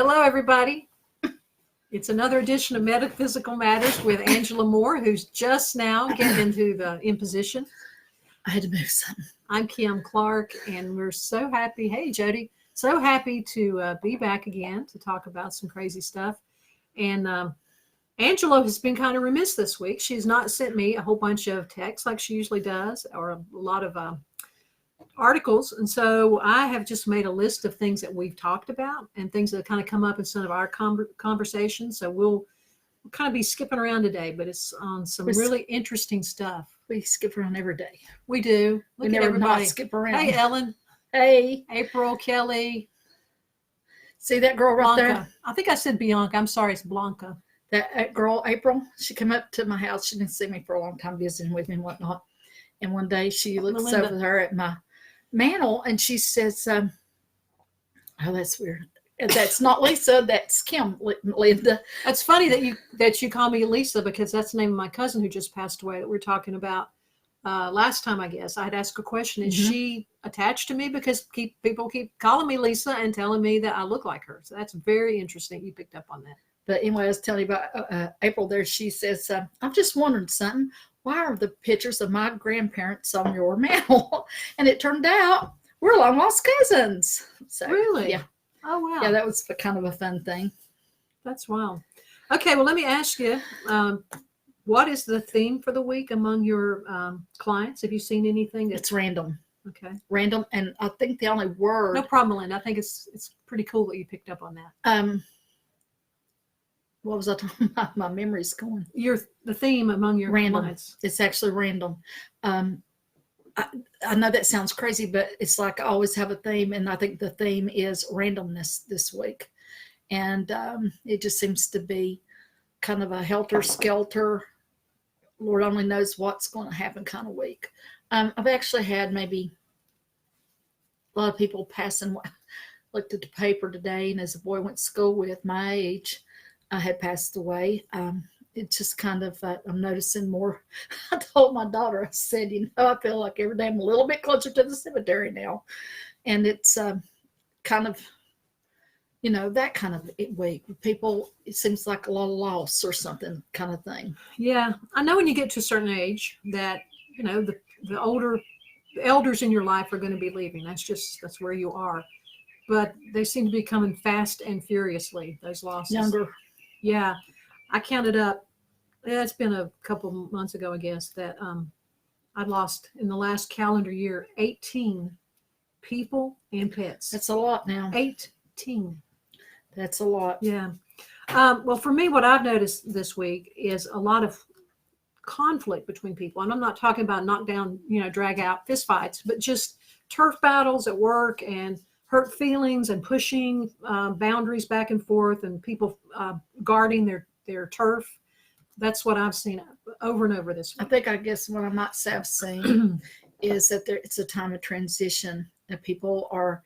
Hello, everybody. It's another edition of Metaphysical Matters with Angela Moore, who's just now getting into the imposition. I had to move something. I'm Kim Clark, and we're so happy. Hey, Jody. So happy to be back again to talk about some crazy stuff. And Angela has been kind of remiss this week. She's not sent me a whole bunch of texts like she usually does, or a lot of articles. And so I have just made a list of things that we've talked about and things that kind of come up in some of our conversations. So we'll kind of be skipping around today, but it's on some really interesting stuff. We skip around every day. We do. Look we at never everybody. Not skip around. Hey, Ellen. Hey. April, Kelly. See that girl right Blanca. there? I think I said Bianca. I'm sorry, it's Blanca. That girl, April, she came up to my house. She didn't see me for a long time, visiting with me and whatnot. And one day she looks Melinda. over there at my mantle and she says, oh, that's weird. That's not Lisa, that's Kim, Linda. That's funny that you call me Lisa, because that's the name of my cousin who just passed away that we were talking about last time, I guess. I'd ask a question. Is she attached to me? Because people keep calling me Lisa and telling me that I look like her. So that's very interesting. You picked up on that. But anyway, I was telling you about April there. She says, I'm just wondering something. Why are the pictures of my grandparents on your mantle? And it turned out we're long lost cousins. So, really? Yeah. Oh, wow. Yeah, that was kind of a fun thing. That's wild. Okay, well, let me ask you, what is the theme for the week among your clients? Have you seen anything? It's random. Okay. Random, and I think the only word... No problem, Melinda. I think it's pretty cool that you picked up on that. What was I talking about? My memory's going. The theme among your clients. It's actually random. I know that sounds crazy, but it's like I always have a theme, and I think the theme is randomness this week. And it just seems to be kind of a helter-skelter, Lord only knows what's going to happen kind of week. I've actually had maybe a lot of people passing. Looked at the paper today, and as a boy went to school with my age, had passed away. It's just kind of, I'm noticing more. I told my daughter, I said, I feel like every day I'm a little bit closer to the cemetery now. And it's kind of, that kind of week. People, it seems like a lot of loss or something kind of thing. Yeah. I know when you get to a certain age that, the elders in your life are going to be leaving. That's where you are. But they seem to be coming fast and furiously, those losses. Younger. Yeah. I counted up, it's been a couple months ago, I guess, that I'd lost in the last calendar year 18 people and pets. That's a lot now. 18. That's a lot. Yeah. Well, for me, what I've noticed this week is a lot of conflict between people. And I'm not talking about knockdown, drag out fist fights, but just turf battles at work and hurt feelings and pushing boundaries back and forth, and people guarding their turf. That's what I've seen over and over this week. I guess what I might say I've seen is that it's a time of transition, that people are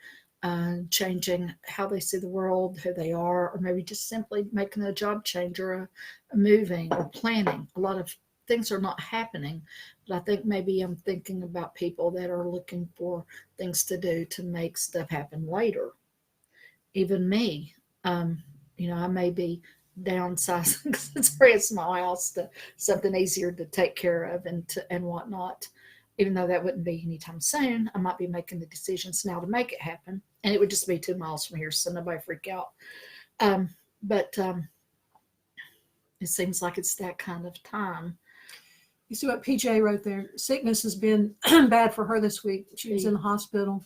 changing how they see the world, who they are, or maybe just simply making a job change or a moving or planning. A lot of things are not happening, but I think maybe I'm thinking about people that are looking for things to do to make stuff happen later. Even me, I may be downsizing because it's a very small house to something easier to take care of and whatnot. Even though that wouldn't be anytime soon, I might be making the decisions now to make it happen, and it would just be 2 miles from here, so nobody freak out. But it seems like it's that kind of time. You see what PJ wrote there? Sickness has been bad for her this week. She was in the hospital.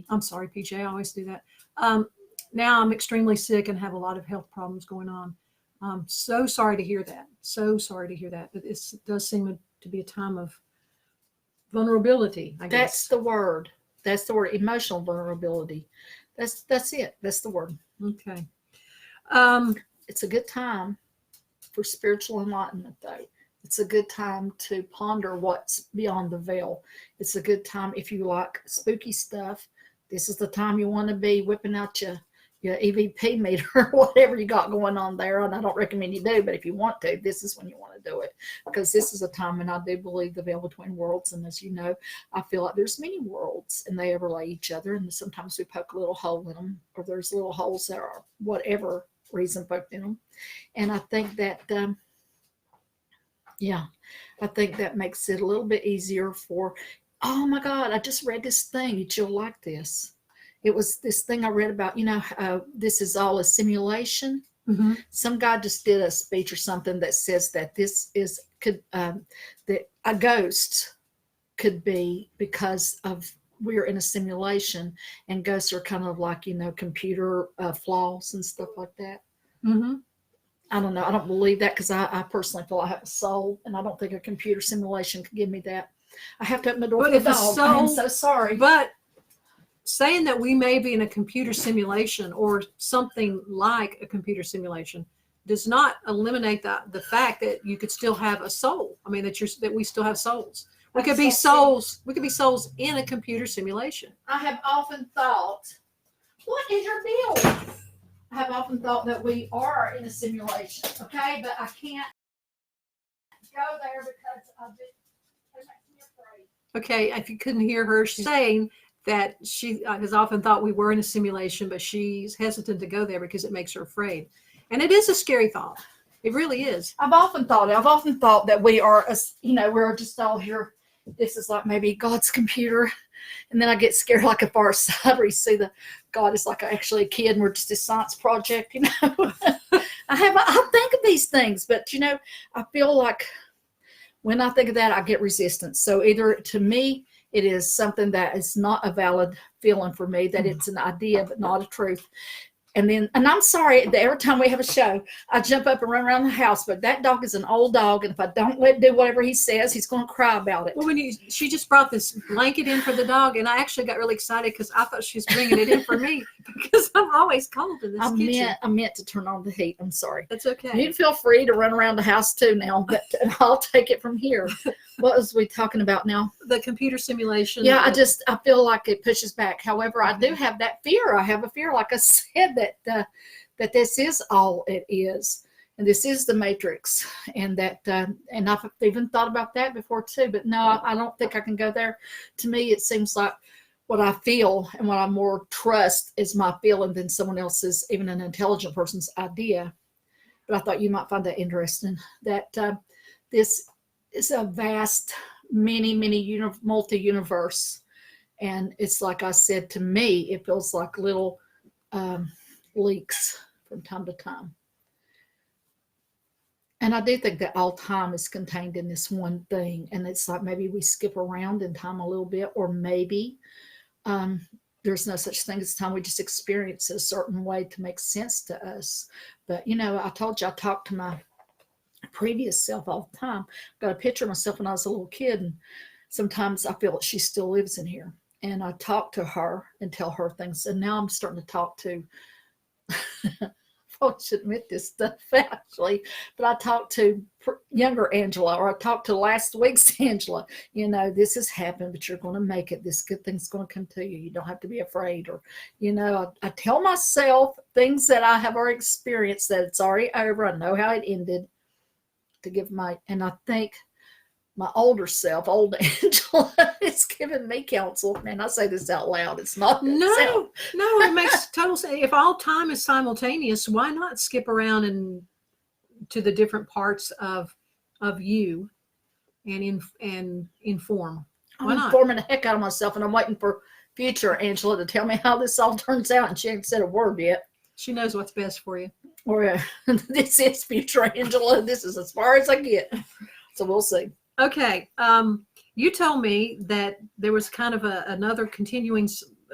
I'm sorry, PJ. I always do that. Now I'm extremely sick and have a lot of health problems going on. I'm so sorry to hear that. So sorry to hear that. But it does seem to be a time of vulnerability, I guess. That's the word. That's the word. Emotional vulnerability. That's it. That's the word. Okay. It's a good time for spiritual enlightenment, though. It's a good time to ponder what's beyond the veil. It's a good time if you like spooky stuff. This is the time you want to be whipping out your EVP meter, whatever you got going on there. And I don't recommend you do, but if you want to, this is when you want to do it, because this is a time when I do believe the veil between worlds. And as you know, I feel like there's many worlds and they overlay each other. And sometimes we poke a little hole in them, or there's little holes that are whatever reason poked in them. And I think that, I think that makes it a little bit easier for, oh my God, I just read this thing. You'll like this. It was this thing I read about, this is all a simulation. Mm-hmm. Some guy just did a speech or something that says that that a ghost could be because of we're in a simulation, and ghosts are kind of like, computer flaws and stuff like that. Mm-hmm. I don't know. I don't believe that, because I personally feel I have a soul, and I don't think a computer simulation could give me that. I have to open the door for the dog. I'm so sorry. But saying that we may be in a computer simulation or something like a computer simulation does not eliminate the fact that you could still have a soul. I mean, that we still have souls. We could be souls. We could be souls in a computer simulation. I have often thought, what is your deal? I have often thought that we are in a simulation, okay? But I can't go there because it makes me afraid. Okay, if you couldn't hear her, she's saying that she has often thought we were in a simulation, but she's hesitant to go there because it makes her afraid. And it is a scary thought. It really is. I've often thought that we are, we're just all here. This is like maybe God's computer. And then I get scared like a far side where you see God is like actually a kid and we're just a science project, I think of these things, but I feel like when I think of that, I get resistance. So either to me, it is something that is not a valid feeling for me, that it's an idea, but not a truth. And I'm sorry, every time we have a show, I jump up and run around the house, but that dog is an old dog, and if I don't let him do whatever he says, he's going to cry about it. Well, she just brought this blanket in for the dog, and I actually got really excited because I thought she was bringing it in for me, because I'm always cold in this kitchen. I meant to turn on the heat. I'm sorry. That's okay. You can feel free to run around the house too now, but I'll take it from here. What was we talking about now? The computer simulation. Yeah, I feel like it pushes back. However, I do have that fear. I have a fear, like I said, that this is all it is, and this is the matrix, and that and I've even thought about that before too. But no, I don't think I can go there. To me, it seems like what I feel and what I more trust is my feeling than someone else's, even an intelligent person's idea. But I thought you might find that interesting. That this is a vast, many multi-universe, and it's like I said, to me, it feels like little leaks from time to time. And I do think that all time is contained in this one thing, and it's like maybe we skip around in time a little bit, or maybe there's no such thing as time. We just experience it a certain way to make sense to us. But I told you I talked to my previous self all the time. Got a picture of myself when I was a little kid, and sometimes I feel that she still lives in here, and I talk to her and tell her things. And now I'm starting to talk to I should admit this stuff actually, but I talked to younger Angela, or I talked to last week's Angela. This has happened, but you're going to make it. This good thing's going to come to you. You don't have to be afraid. Or I tell myself things that I have already experienced, that it's already over. I know how it ended, to give and I think my older self, old Angela, is giving me counsel. Man, I say this out loud. It's not no, it makes total sense. If all time is simultaneous, why not skip around and to the different parts of you and inform? Why I'm informing the heck out of myself, and I'm waiting for future Angela to tell me how this all turns out, and she ain't said a word yet. She knows what's best for you. Or this is future Angela. This is as far as I get. So we'll see. Okay. You told me that there was kind of another continuing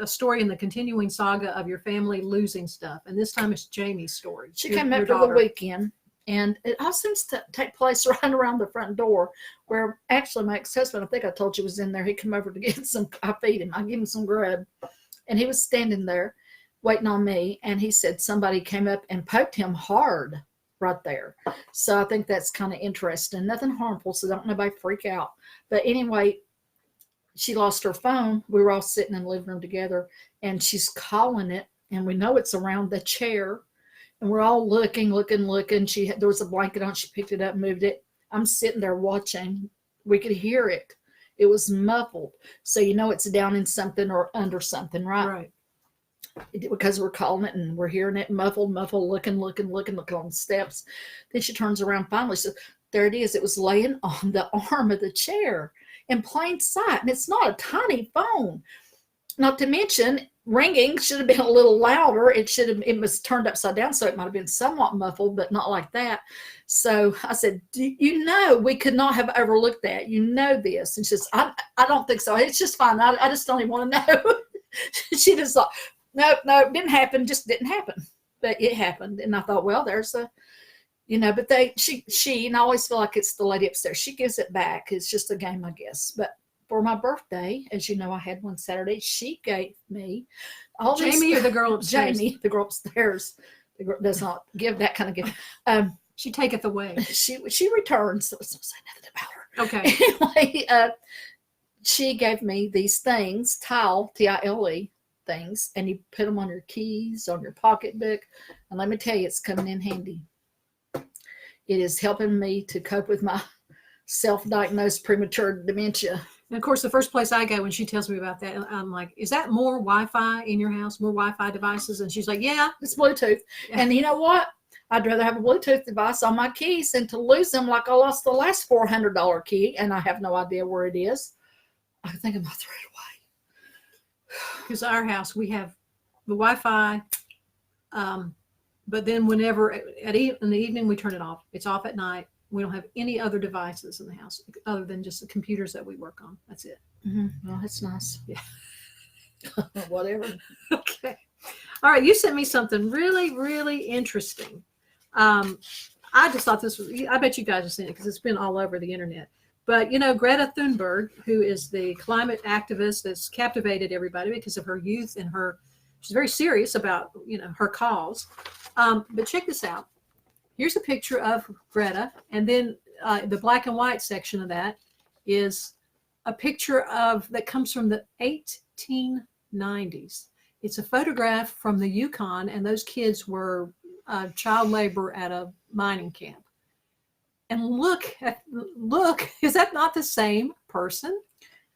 story in the continuing saga of your family losing stuff. And this time it's Jamie's story. She came up for the weekend, and it all seems to take place right around the front door, where actually my ex-husband, I think I told you, was in there. He came over to get I feed him. I give him some grub. And he was standing there waiting on me. And he said somebody came up and poked him hard right there. So I think that's kind of interesting. Nothing harmful, so don't nobody freak out. But anyway, she lost her phone. We were all sitting in the living room together, and she's calling it and we know it's around the chair. And we're all looking. There was a blanket on. She picked it up, moved it. I'm sitting there watching. We could hear it. It was muffled. So it's down in something or under something, right? Right. Because we're calling it and we're hearing it muffled, looking on the steps. Then she turns around finally. Says, there it is. It was laying on the arm of the chair in plain sight. And it's not a tiny phone. Not to mention, ringing should have been a little louder. It was turned upside down, so it might have been somewhat muffled, but not like that. So I said, we could not have overlooked that. This. And she says, I don't think so. It's just fine. I just don't even want to know. She just thought, no, it didn't happen. Just didn't happen. But it happened. And I thought, well, there's a, but she, and I always feel like it's the lady upstairs. She gives it back. It's just a game, I guess. But for my birthday, as you know, I had one Saturday. She gave me all these. Jamie or the girl upstairs? Jamie, the girl upstairs. The girl does not give that kind of gift. She taketh away. She returns. So let's not say nothing about her. Okay. Anyway, she gave me these things, Tile things, and you put them on your keys, on your pocketbook. And let me tell you, it's coming in handy. It is helping me to cope with my self-diagnosed premature dementia. And of course, the first place I go when she tells me about that, I'm like, is that more Wi-Fi in your house, more Wi-Fi devices? And she's like, yeah. It's Bluetooth. Yeah. And you know what? I'd rather have a Bluetooth device on my keys than to lose them like I lost the last $400 key, and I have no idea where it is. I think I'm going to throw it away. Because our house, we have the Wi-Fi, but then whenever, in the evening, we turn it off. It's off at night. We don't have any other devices in the house other than just the computers that we work on. That's it. Mm-hmm. Well, that's nice. Yeah. Whatever. Okay. All right. You sent me something really, really interesting. I just thought this was, I bet you guys have seen it because it's been all over the internet. But, Greta Thunberg, who is the climate activist that's captivated everybody because of her youth and she's very serious about, her cause. But check this out. Here's a picture of Greta, and then the black and white section of that is a picture that comes from the 1890s. It's a photograph from the Yukon, and those kids were child labor at a mining camp. And look, is that not the same person?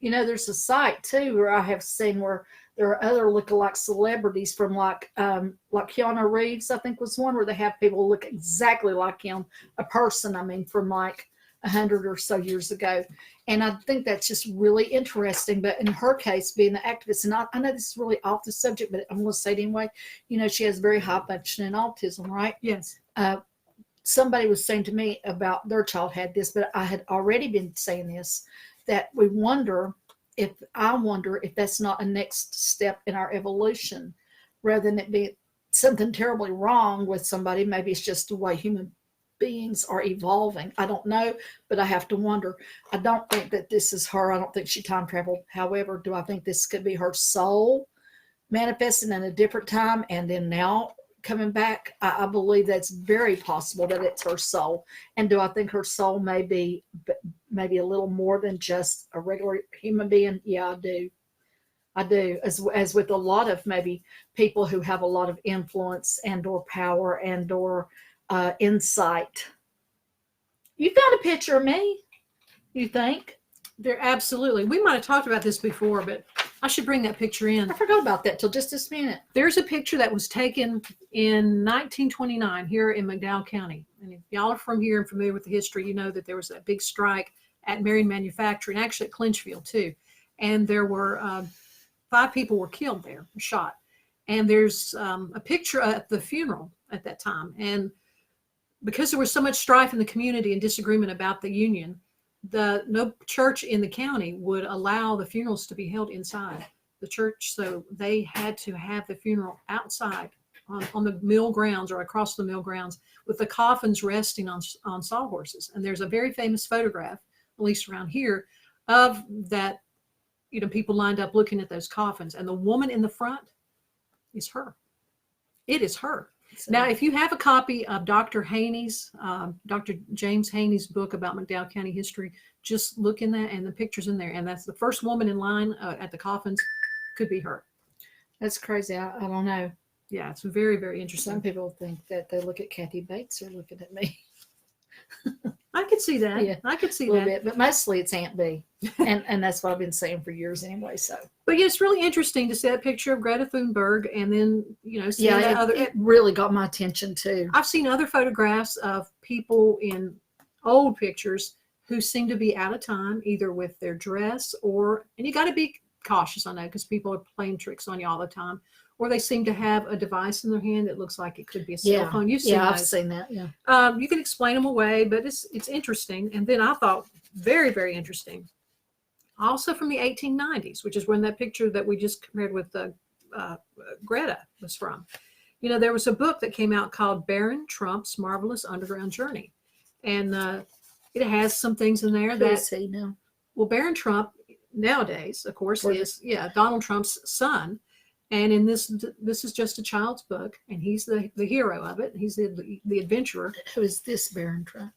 There's a site too where I have seen where there are other lookalike celebrities from like Keanu Reeves, I think was one where they have people look exactly like him, a person, from like 100 or so years ago. And I think that's just really interesting. But in her case, being the activist, and I know this is really off the subject, but I'm going to say it anyway. She has very high functioning autism, right? Yes. Somebody was saying to me about their child had this, but I had already been saying this, that I wonder if that's not a next step in our evolution, rather than it be something terribly wrong with somebody. Maybe it's just the way human beings are evolving. I don't know, but I have to wonder. I don't think that this is her. I don't think she time traveled. However, do I think this could be her soul manifesting in a different time and then now coming back? I believe that's very possible that it's her soul. And do I think her soul may be maybe a little more than just a regular human being? Yeah, I do. As with a lot of maybe people who have a lot of influence and or power and or insight. You found a picture of me, you think? There, absolutely. We might have talked about this before, but I should bring that picture in. I forgot about that till just this minute. There's a picture that was taken in 1929 here in McDowell County. And if y'all are from here and familiar with the history, you know that there was a big strike at Marion Manufacturing, actually at Clinchfield too. And there were 5 people were killed there, shot. And there's a picture at the funeral at that time. And because there was so much strife in the community and disagreement about the union, no church in the county would allow the funerals to be held inside the church. So they had to have the funeral outside on the mill grounds or across the mill grounds with the coffins resting on sawhorses. And there's a very famous photograph, at least around here, of that, people lined up looking at those coffins. And the woman in the front is her. It is her. So, now, if you have a copy of Dr. Haney's, Dr. James Haney's book about McDowell County history, just look in that and the picture's in there. And that's the first woman in line at the coffins. Could be her. That's crazy. I don't know. Yeah, it's very, very interesting. Some people think that they look at Kathy Bates, they're looking at me. I could see that. Yeah, I could see a little that. bit, but mostly it's Aunt B, and that's what I've been saying for years anyway. So, But yeah, it's really interesting to see that picture of Greta Thunberg, and then seeing yeah, that other. it really got my attention too. I've seen other photographs of people in old pictures who seem to be out of time, either with their dress and you got to be cautious on that because people are playing tricks on you all the time, or they seem to have a device in their hand that looks like it could be a cell phone. You've seen I've those. seen that. Yeah, You can explain them away, but it's interesting. And then I thought very, very interesting. Also from the 1890s, which is when that picture that we just compared with Greta was from. There was a book that came out called Baron Trump's Marvelous Underground Journey. And it has some things in there who that, is he now? well, Baron Trump nowadays, of course, is Donald Trump's son. And in this is just a child's book, and he's the hero of it. He's the adventurer. Who is this Baron Trump?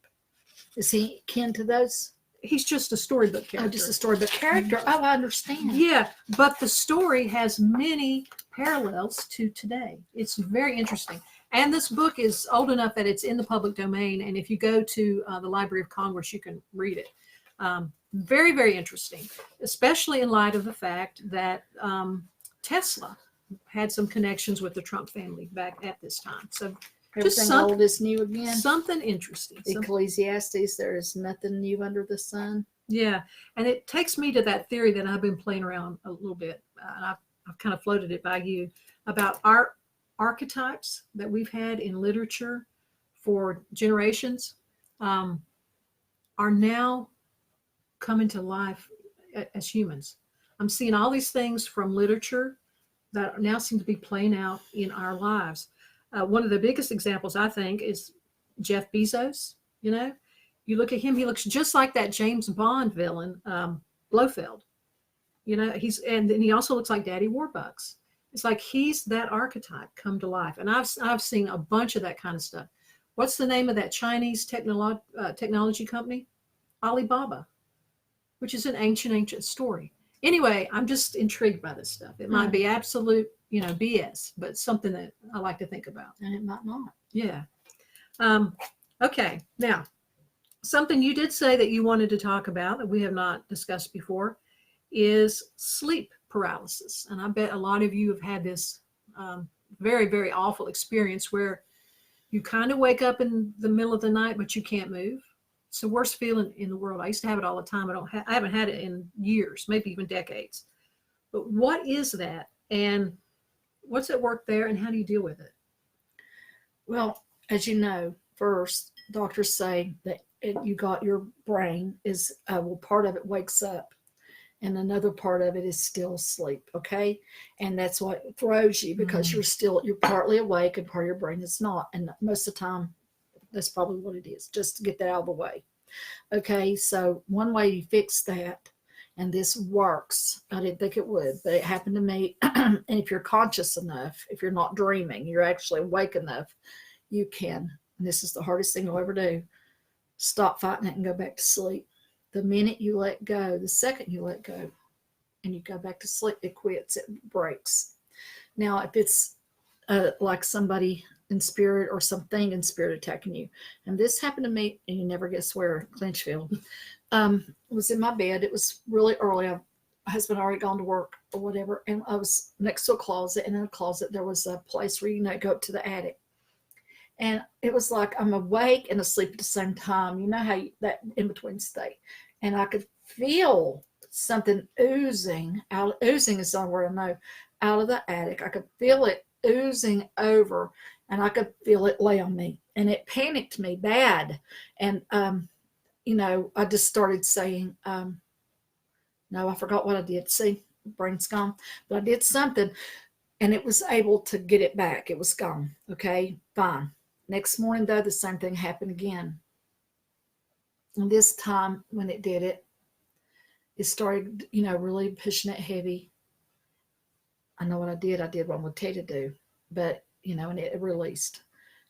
Is he kin to those? He's just a storybook character. Oh, just a storybook character. Oh, I understand. Yeah, but the story has many parallels to today. It's very interesting. And this book is old enough that it's in the public domain. And if you go to the Library of Congress, you can read it. Very, very interesting, especially in light of the fact that Tesla had some connections with the Trump family back at this time. So Everything old is new again. Something interesting. Ecclesiastes, there is nothing new under the sun. Yeah. And it takes me to that theory that I've been playing around a little bit. And I've kind of floated it by you about our archetypes that we've had in literature for generations are now coming to life as humans. I'm seeing all these things from literature that now seem to be playing out in our lives. One of the biggest examples, I think, is Jeff Bezos. You look at him, he looks just like that James Bond villain, Blofeld. And then he also looks like Daddy Warbucks. It's like he's that archetype come to life. And I've seen a bunch of that kind of stuff. What's the name of that Chinese technology company? Alibaba, which is an ancient story. Anyway, I'm just intrigued by this stuff. It might be absolute, BS, but it's something that I like to think about. And it might not. Yeah. Okay. Now, something you did say that you wanted to talk about that we have not discussed before is sleep paralysis. And I bet a lot of you have had this very, very awful experience where you kind of wake up in the middle of the night, but you can't move. It's the worst feeling in the world. I used to have it all the time. I haven't had it in years, maybe even decades. But what is that? And what's at work there? And how do you deal with it? Well, as you know, first, doctors say that you got your brain is, part of it wakes up and another part of it is still asleep. Okay. And that's what throws you because you're partly awake and part of your brain is not. And most of the time, that's probably what it is, just to get that out of the way. Okay, so one way you fix that, and this works, I didn't think it would, but it happened to me. And if you're conscious enough, if you're not dreaming, you're actually awake enough, you can, and this is the hardest thing you'll ever do, stop fighting it and go back to sleep. The minute you let go, the second you let go, and you go back to sleep, it quits, it breaks. Now, if it's like somebody in spirit or something in spirit attacking you. And this happened to me, and you never guess where, Clinchfield. Was in my bed. It was really early. My husband had already gone to work or whatever. And I was next to a closet. And in the closet, there was a place where go up to the attic. And it was like I'm awake and asleep at the same time. You know how that in-between state. And I could feel something oozing out. Oozing is the only word I know. Out of the attic. I could feel it oozing over. And I could feel it lay on me, and it panicked me bad. And, I just started saying, no, I forgot what I did. See, brain's gone, but I did something and it was able to get it back. It was gone. Okay, fine. Next morning though, the same thing happened again. And this time when it did it, it started, really pushing it heavy. I know what I did. I did what I'm going to tell you to do, but and it released.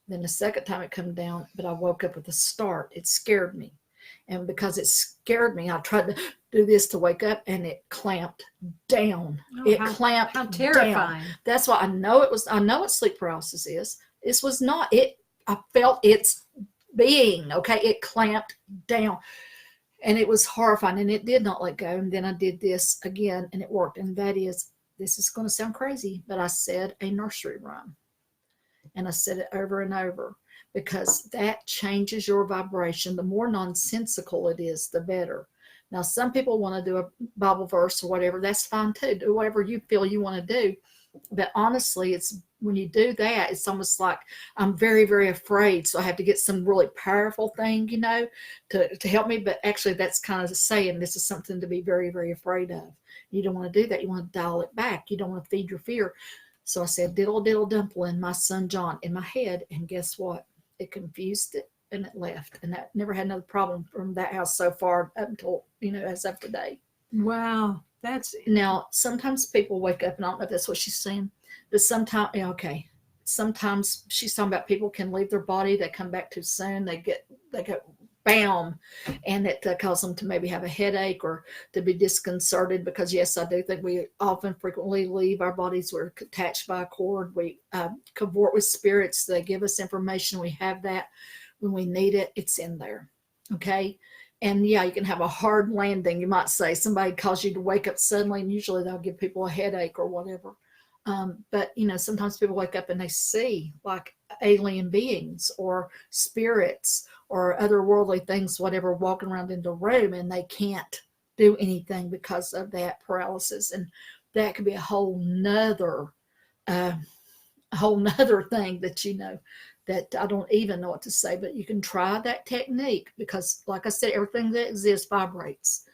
Then the second time it came down, but I woke up with a start. It scared me. And because it scared me, I tried to do this to wake up, and it clamped down. It clamped how terrifying. down. That's why I know what sleep paralysis is. This was not it. I felt its being. Okay, it clamped down, and it was horrifying, and it did not let go. And then I did this again, and it worked. And that is, this is going to sound crazy, but I said a nursery rhyme, and I said it over and over, because that changes your vibration. The more nonsensical it is, the better. Now, some people want to do a Bible verse or whatever. That's fine too. Do whatever you feel you want to do. But honestly, it's when you do that, it's almost like I'm very, very afraid. So I have to get some really powerful thing, to help me. But actually, that's kind of saying this is something to be very, very afraid of. You don't want to do that. You want to dial it back. You don't want to feed your fear. So I said, diddle, diddle, dumpling, my son John, in my head. And guess what? It confused it. And it left, and that never had another problem from that house so far up until, as of today. Wow. That's now, sometimes people wake up, and I don't know if that's what she's saying, but sometimes, sometimes she's talking about people can leave their body, they come back too soon, they get bam, and it causes them to maybe have a headache or to be disconcerted, because yes, I do think we often frequently leave our bodies. We're attached by a cord. We cavort with spirits. They give us information. We have that. When we need it, it's in there. Okay. And yeah, you can have a hard landing. You might say somebody calls you to wake up suddenly, and usually they'll give people a headache or whatever. But sometimes people wake up and they see like alien beings or spirits or otherworldly things, whatever, walking around in the room, and they can't do anything because of that paralysis. And that could be a whole nother thing that I don't even know what to say, but you can try that technique, because like I said, everything that exists vibrates.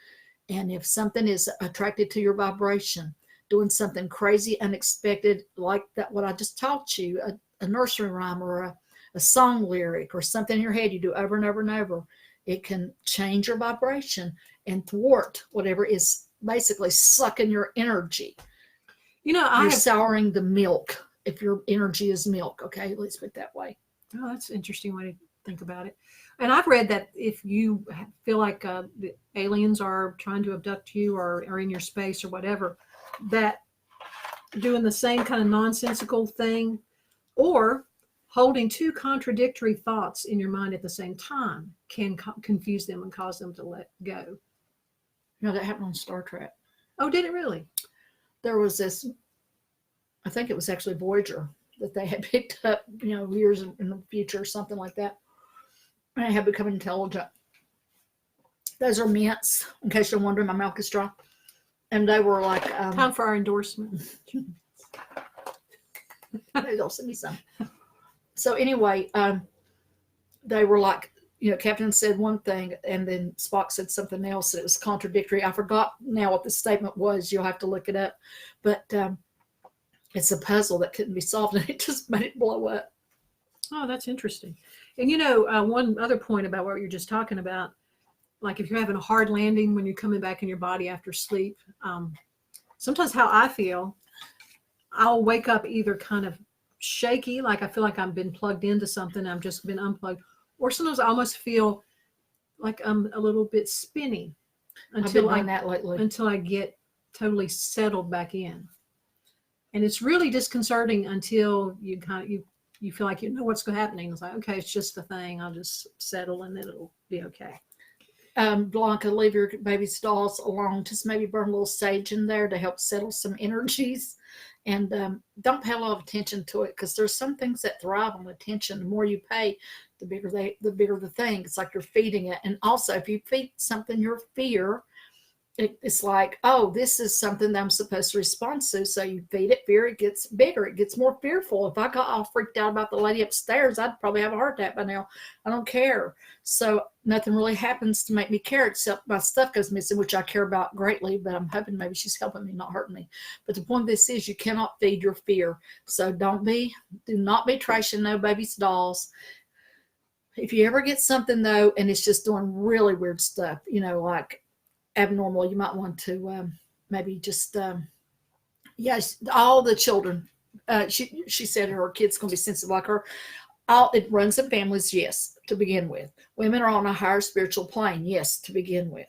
And if something is attracted to your vibration, doing something crazy, unexpected, like that, what I just taught you, a nursery rhyme or a song lyric or something in your head you do over and over and over, it can change your vibration and thwart whatever is basically sucking your energy. You're souring the milk. If your energy is milk, okay, let's put it that way. Oh, that's an interesting way to think about it. And I've read that if you feel like the aliens are trying to abduct you or are in your space or whatever, that doing the same kind of nonsensical thing or holding two contradictory thoughts in your mind at the same time can confuse them and cause them to let go. That happened on Star Trek. Oh, did it really? There was this, I think it was actually Voyager, that they had picked up, years in the future or something like that. And it had become intelligent. Those are mints, in case you're wondering, my mouth is dry. And they were like... time for our endorsement. They'll send me some. So anyway, they were like, Captain said one thing, and then Spock said something else that was contradictory. I forgot now what the statement was. You'll have to look it up. But... it's a puzzle that couldn't be solved, and it just made it blow up. Oh, that's interesting. And one other point about what you're just talking about, like if you're having a hard landing when you're coming back in your body after sleep, sometimes how I feel, I'll wake up either kind of shaky, like I feel like I've been plugged into something, I've just been unplugged, or sometimes I almost feel like I'm a little bit spinny until I get totally settled back in. And it's really disconcerting until you you feel like you know what's happening. It's like, okay, it's just a thing. I'll just settle and it'll be okay. Blanca, leave your baby's dolls alone. Just maybe burn a little sage in there to help settle some energies. And don't pay a lot of attention to it, because there's some things that thrive on attention. The more you pay, the bigger the thing. It's like you're feeding it. And also, if you feed something your fear, it's like, oh, this is something that I'm supposed to respond to. So you feed it fear, it gets bigger, it gets more fearful. If I got all freaked out about the lady upstairs, I'd probably have a heart attack by now. I don't care. So nothing really happens to make me care, except my stuff goes missing, which I care about greatly, but I'm hoping maybe she's helping me, not hurting me. But the point of this is, you cannot feed your fear. So do not be trashing no baby's dolls. If you ever get something though, and it's just doing really weird stuff, like abnormal, you might want to maybe just all the children, she said her kids gonna be sensitive like her. It runs in families, yes, to begin with. Women are on a higher spiritual plane, yes, to begin with.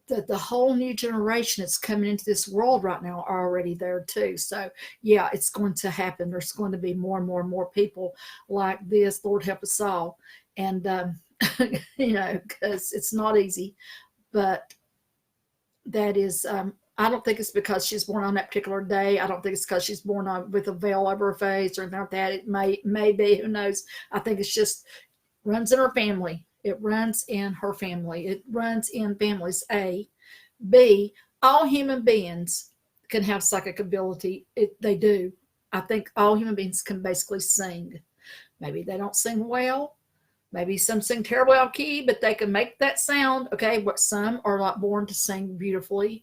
the whole new generation that's coming into this world right now are already there too. So yeah, it's going to happen. There's going to be more and more and more people like this. Lord help us all. And because it's not easy, but that is I don't think it's because she's born on that particular day. I don't think it's because she's born on with a veil over her face or anything like that. It may be, who knows. I think it's just runs in her family. It runs in her family. It runs in families. A. B. All human beings can have psychic ability. They do. I think all human beings can basically sing. Maybe they don't sing well. Maybe some sing terribly off key, but they can make that sound. Okay, but some are not born to sing beautifully,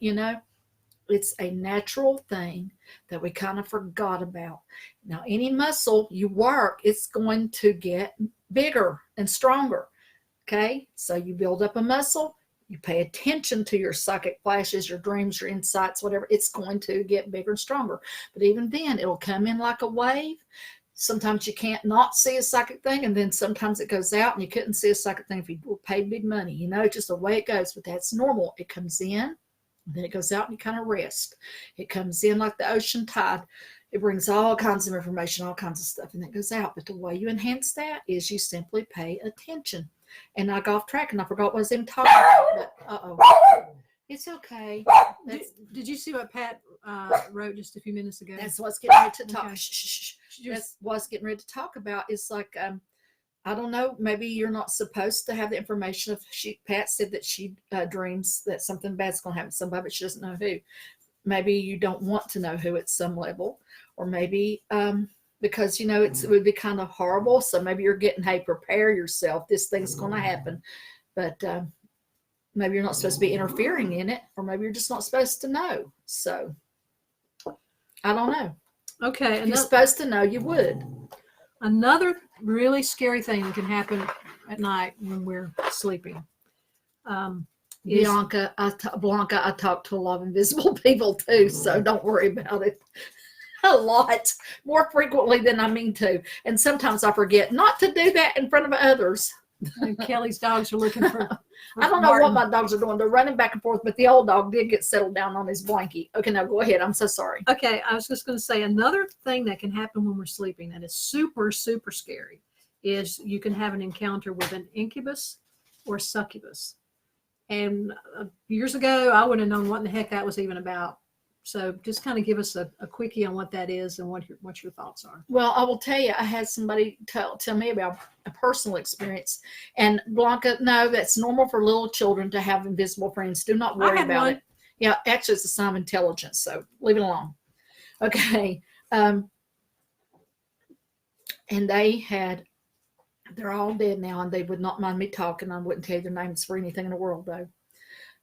It's a natural thing that we kind of forgot about. Now, any muscle you work, it's going to get bigger and stronger. Okay, so you build up a muscle, you pay attention to your psychic flashes, your dreams, your insights, whatever, it's going to get bigger and stronger. But even then, it'll come in like a wave. Sometimes you can't not see a psychic thing, and then sometimes it goes out and you couldn't see a psychic thing if you paid big money. Just the way it goes, but that's normal. It comes in, then it goes out and you kind of rest. It comes in like the ocean tide. It brings all kinds of information, all kinds of stuff, and it goes out. But the way you enhance that is you simply pay attention. And I got off track and I forgot what I was even talking about, but it's okay. Did you see what Pat wrote just a few minutes ago? That's what's getting ready to talk. Okay. That's what's getting ready to talk about. It's like, I don't know, maybe you're not supposed to have the information of Pat said that she dreams that something bad's going to happen to somebody, but she doesn't know who. Maybe you don't want to know who at some level, or maybe because it would be kind of horrible. So maybe you're getting, hey, prepare yourself. This thing's going to happen, but maybe you're not supposed to be interfering in it, or maybe you're just not supposed to know. So I don't know. Okay, if you're supposed to know, you would. Another really scary thing that can happen at night when we're sleeping. Blanca, I talk to a lot of invisible people too, so don't worry about it. A lot, more frequently than I mean to. And sometimes I forget not to do that in front of others. And Kelly's dogs are looking for I don't know what my dogs are doing. They're running back and forth, but the old dog did get settled down on his blankie. Okay, now go ahead. I'm so sorry. Okay, I was just going to say another thing that can happen when we're sleeping that is super, super scary is you can have an encounter with an incubus or succubus. And years ago, I wouldn't have known what in the heck that was even about. So just kind of give us a quickie on what that is and what your thoughts are. Well, I will tell you, I had somebody tell me about a personal experience. And Blanca, no, that's normal for little children to have invisible friends. Do not worry about it. Yeah, actually, it's a sign of intelligence, so leave it alone. Okay. And they're all dead now, and they would not mind me talking. I wouldn't tell you their names for anything in the world, though.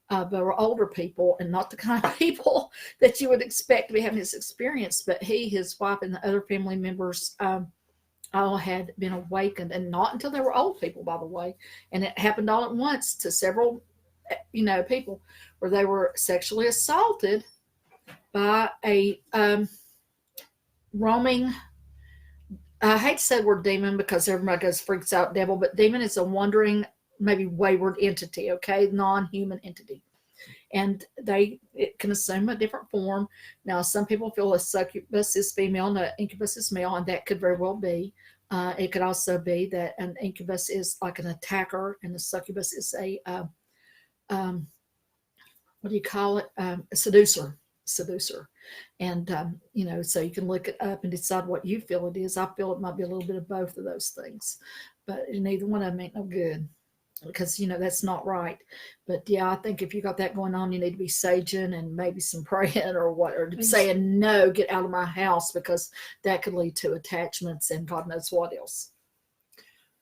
But we're older people and not the kind of people that you would expect to be having this experience. But he, his wife, and the other family members all had been awakened, and not until they were old people, by the way. And it happened all at once to several, people where they were sexually assaulted by a roaming, I hate to say the word demon because everybody goes freaks out devil, but demon is a wandering, maybe wayward entity, okay, non-human entity, and it can assume a different form. Now, some people feel a succubus is female and an incubus is male, and that could very well be. It could also be that an incubus is like an attacker, and the succubus is a what do you call it? A seducer. And so you can look it up and decide what you feel it is. I feel it might be a little bit of both of those things, but neither one of them ain't no good. Because that's not right. But yeah, I think if you got that going on, you need to be saging and maybe some praying or saying no, get out of my house, because that could lead to attachments and God knows what else.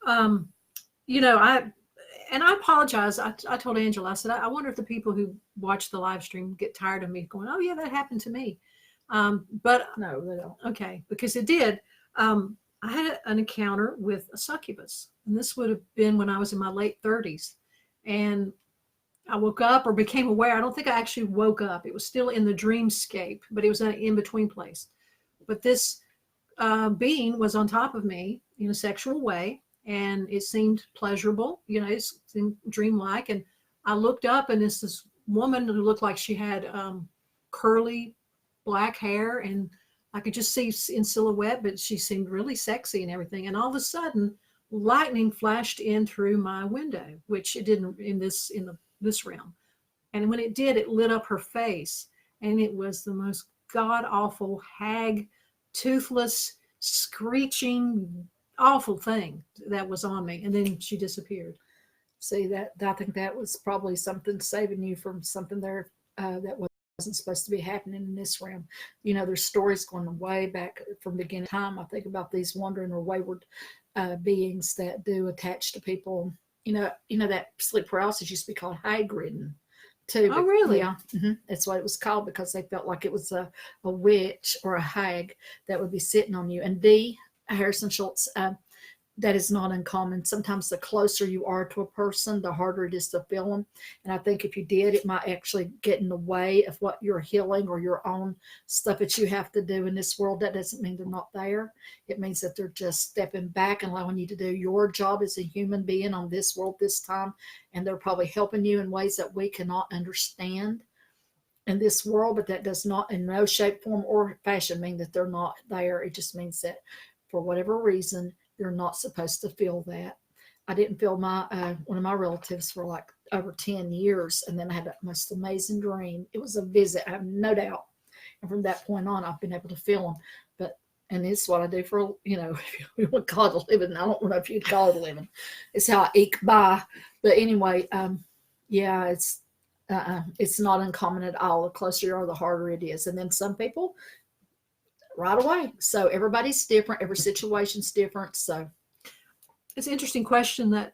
I apologize. I told Angela, I said, I wonder if the people who watch the live stream get tired of me going, oh yeah, that happened to me. But no, they don't. Okay, because it did. I had an encounter with a succubus, and this would have been when I was in my late 30s. And I woke up or became aware. I don't think I actually woke up. It was still in the dreamscape, but it was an in-between place. But this being was on top of me in a sexual way, and it seemed pleasurable. It seemed dreamlike. And I looked up, and it's this woman who looked like she had curly black hair, and I could just see in silhouette, but she seemed really sexy and everything. And all of a sudden, lightning flashed in through my window, which it didn't in this realm. And when it did, it lit up her face, and it was the most god awful hag, toothless, screeching, awful thing that was on me. And then she disappeared. See that? I think that was probably something saving you from something there that wasn't supposed to be happening in this realm. There's stories going way back from beginning time. I think about these wandering or wayward beings that do attach to people. That sleep paralysis used to be called hag ridden too. Oh, really? Yeah, that's what it was called, because they felt like it was a witch or a hag that would be sitting on you. And Harrison Schultz, that is not uncommon. Sometimes the closer you are to a person, the harder it is to feel them. And I think if you did, it might actually get in the way of what you're healing or your own stuff that you have to do in this world. That doesn't mean they're not there. It means that they're just stepping back and allowing you to do your job as a human being on this world this time. And they're probably helping you in ways that we cannot understand in this world, but that does not in no shape, form, or fashion mean that they're not there. It just means that for whatever reason, you're not supposed to feel that. I didn't feel one of my relatives for like over 10 years. And then I had the most amazing dream. It was a visit, I have no doubt. And from that point on, I've been able to feel them. And it's what I do for, if you would call it a living. I don't know if you'd call it a living. It's how I eke by. But anyway, yeah, it's not uncommon at all. The closer you are, the harder it is. And then some people, right away. So everybody's different. Every situation's different. So it's an interesting question that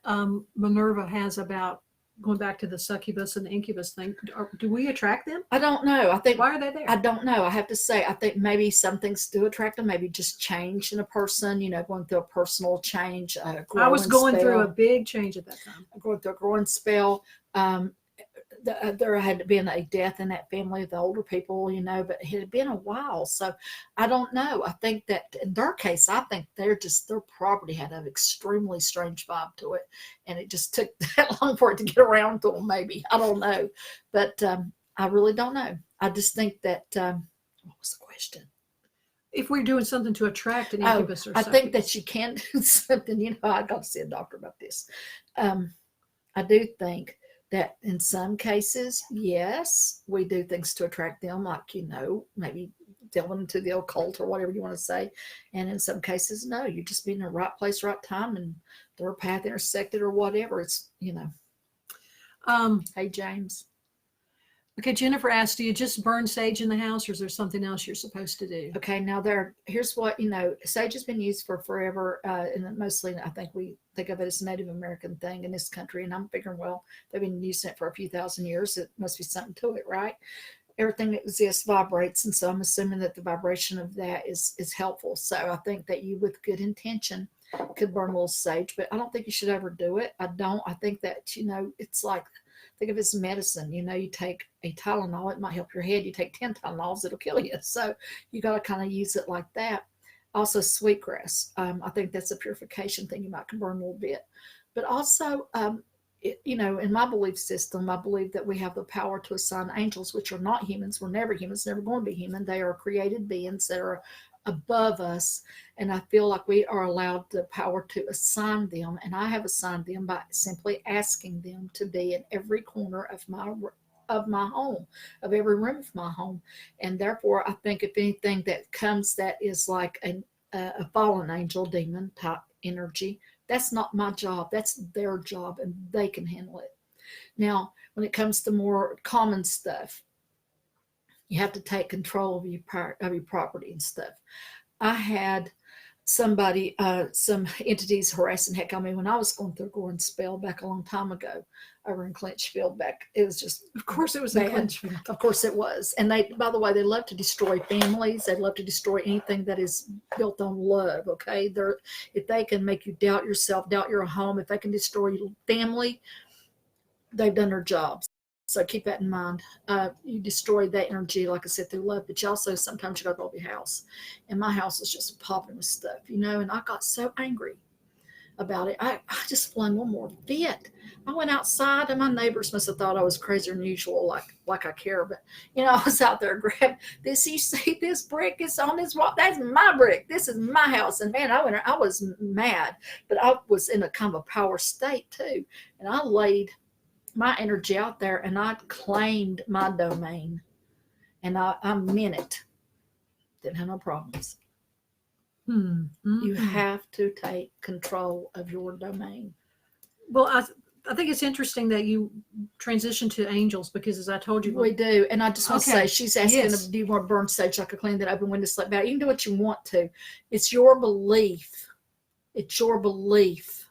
Minerva has about going back to the succubus and the incubus thing. Do we attract them? I don't know. I think, why are they there? I don't know. I have to say, I think maybe some things do attract them. Maybe just change in a person, going through a personal change. I was going through a big change at that time. Going through a growing spell. There had been a death in that family of the older people, but it had been a while. So I don't know. I think that in their case, I think their property had an extremely strange vibe to it. And it just took that long for it to get around to them, maybe. I don't know. But I really don't know. I just think that, what was the question? If we're doing something to attract an incubus or something. I think that you can do something, I got to see a doctor about this. I do think that in some cases, yes, we do things to attract them, like, maybe delving into the occult or whatever you want to say. And in some cases, no, you just be in the right place, right time, and their path intersected or whatever. It's, Hey, James. Okay, Jennifer asked, do you just burn sage in the house, or is there something else you're supposed to do? Okay, now here's what, sage has been used for forever, and mostly I think we think of it as a Native American thing in this country, and I'm figuring, well, they've been using it for a few thousand years. It must be something to it, right? Everything that exists vibrates, and so I'm assuming that the vibration of that is helpful. So I think that you, with good intention, could burn a little sage, but I don't think you should overdo it. I think that, it's like, think of it as medicine. You take a Tylenol, it might help your head. You take 10 Tylenols, it'll kill you. So you got to kind of use it like that. Also, sweetgrass. I think that's a purification thing. You might can burn a little bit. But also, in my belief system, I believe that we have the power to assign angels, which are not humans. We're never humans, never going to be human. They are created beings that are above us, and I feel like we are allowed the power to assign them, and I have assigned them by simply asking them to be in every corner of my home, of every room of my home. And therefore, I think if anything that comes that is like a fallen angel, demon type energy, that's not my job. That's their job, and they can handle it. Now, when it comes to more common stuff, you have to take control of your property and stuff. I had somebody, some entities harassing heck on me when I was going through a growing spell back a long time ago over in Clinchfield. It was just, of course it was bad. In Clinchfield. Of course it was. And by the way, they love to destroy families. They love to destroy anything that is built on love. Okay. If they can make you doubt yourself, doubt your home, if they can destroy your family, they've done their jobs. So keep that in mind. You destroy that energy, like I said, through love, but you also sometimes you got to go to your house. And my house was just popping with stuff, and I got so angry about it. I just flung one more fit. I went outside, and my neighbors must have thought I was crazier than usual, like I care. But I was out there grabbing this. You see, this brick is on this wall. That's my brick. This is my house. And man, I was mad, but I was in a kind of a power state too. And I laid my energy out there, and I claimed my domain, and I meant it. Didn't have no problems. You have to take control of your domain. Well, I think it's interesting that you transition to angels, because as I told you, we do. And I just want to say, she's asking, yes. Do you want to burn sage like a clean that open window slip out? You can do what you want to. It's your belief. It's your belief.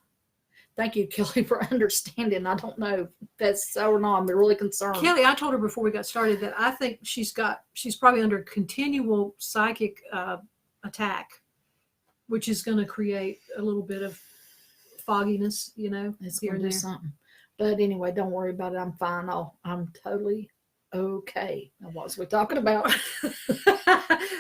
Thank you, Kelly, for understanding. I don't know if that's so or not. I'm really concerned. Kelly, I told her before we got started that I think she's probably under continual psychic attack, which is going to create a little bit of fogginess, It's going to do something. But anyway, don't worry about it. I'm fine. I'm totally okay. Now, what was we talking about?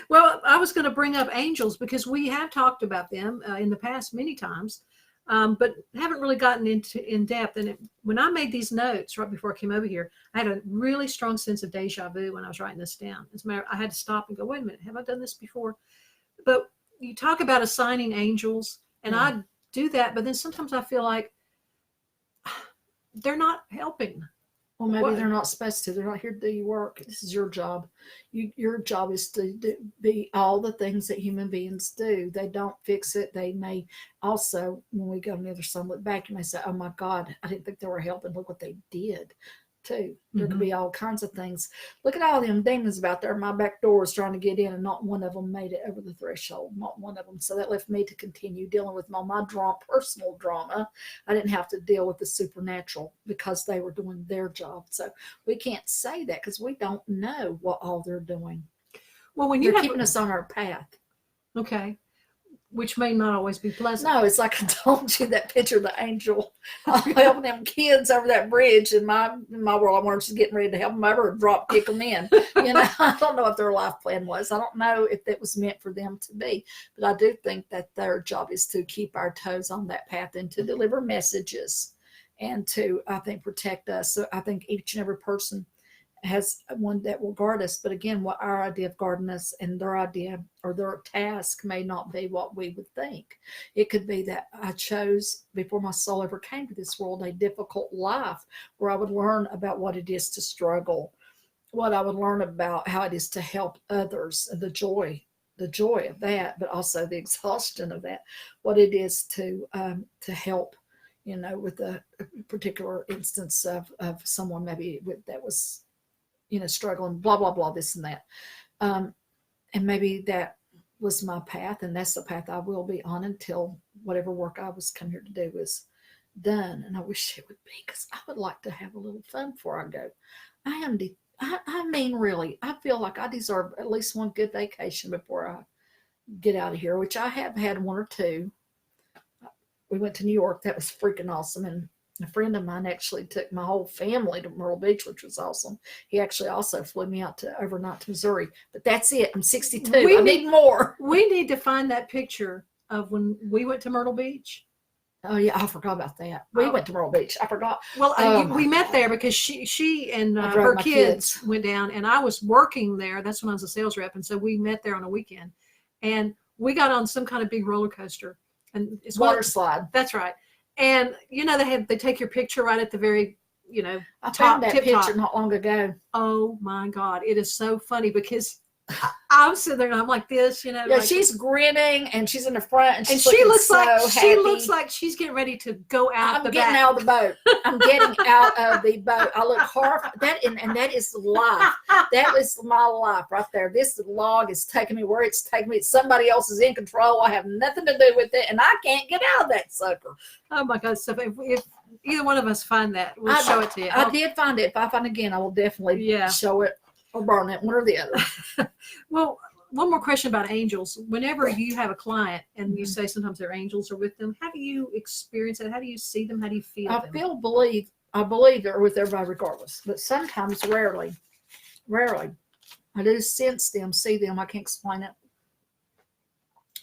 Well, I was going to bring up angels because we have talked about them in the past many times, but haven't really gotten into in depth. And when I made these notes right before I came over here, I had a really strong sense of deja vu when I was writing this down. As a matter, I had to stop and go, wait a minute, have I done this before? But you talk about assigning angels, and I do that, but then sometimes I feel like they're not helping. Well, maybe they're not supposed to. They're not here to do your work. This is your job. Your job is to be all the things that human beings do. They don't fix it. They may also, when we go on the other side, look back, you may say, oh my God, I didn't think they were helping. Look what they did too. There could be all kinds of things. Look at all them demons about there. My back door is trying to get in, and not one of them made it over the threshold. Not one of them. So that left me to continue dealing with my personal drama. I didn't have to deal with the supernatural because they were doing their job. So we can't say that because we don't know what all they're doing. Well, when you're keeping us on our path. Okay. Which may not always be pleasant. No, it's like I told you, that picture of the angel helping them kids over that bridge. In my world, I wanted to getting ready to help them over and drop kick them in. I don't know what their life plan was. I don't know if that was meant for them to be. But I do think that their job is to keep our toes on that path and to deliver messages and to, I think, protect us. So I think each and every person has one that will guard us. But again, what our idea of guarding us and their idea or their task may not be what we would think. It could be that I chose, before my soul ever came to this world, a difficult life where I would learn about what it is to struggle, what I would learn about how it is to help others, the joy of that, but also the exhaustion of that, what it is to help, with a particular instance of someone maybe that was struggling, blah, blah, blah, this and that. And maybe that was my path, and that's the path I will be on until whatever work I was come here to do was done. And I wish it would be, because I would like to have a little fun before I go. I mean, really, I feel like I deserve at least one good vacation before I get out of here, which I have had one or two. We went to New York. That was freaking awesome. And a friend of mine actually took my whole family to Myrtle Beach, which was awesome. He actually also flew me out to overnight to Missouri. But that's it. I'm 62. I need more. We need to find that picture of when we went to Myrtle Beach. Oh, yeah. I forgot about that. We went to Myrtle Beach. I forgot. Well, we met there because she and her kids went down, and I was working there. That's when I was a sales rep. And so we met there on a weekend. And we got on some kind of big roller coaster. And it's water slide. That's right. And they take your picture right at the very, I found that picture not long ago. Oh my God. It is so funny because I'm sitting there and I'm like this, Yeah, like, she's grinning and she's in the front and she looks like she's getting ready to go out I'm getting out of the boat. I'm getting out of the boat. I look horrified. And that is life. That is my life right there. This log is taking me where it's taking me. Somebody else is in control. I have nothing to do with it, and I can't get out of that sucker. Oh my God. So if either one of us find that, we'll show it to you. I did find it. If I find it again, I will definitely show it. Or burn it, one or the other. Well, one more question about angels. Whenever you have a client and you say sometimes their angels are with them, how do you experience it? How do you see them? How do you feel them? I believe they're with everybody regardless. But sometimes, rarely, I do sense them, see them. I can't explain it.